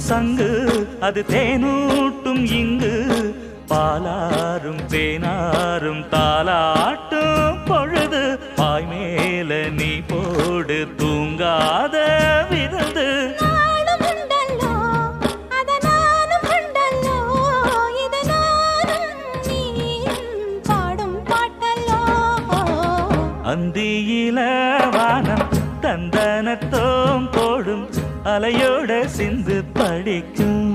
சங்கு அது தேனூட்டும் இங்கு பாலாரும் தேனாரும் தாலாட்டும் பொழுது பாய் மேல நீ போடு தூங்காத விருந்து அந்தியில வானம் தந்தனத்தோம் போடும் அலையோட சிந்து படிக்கும்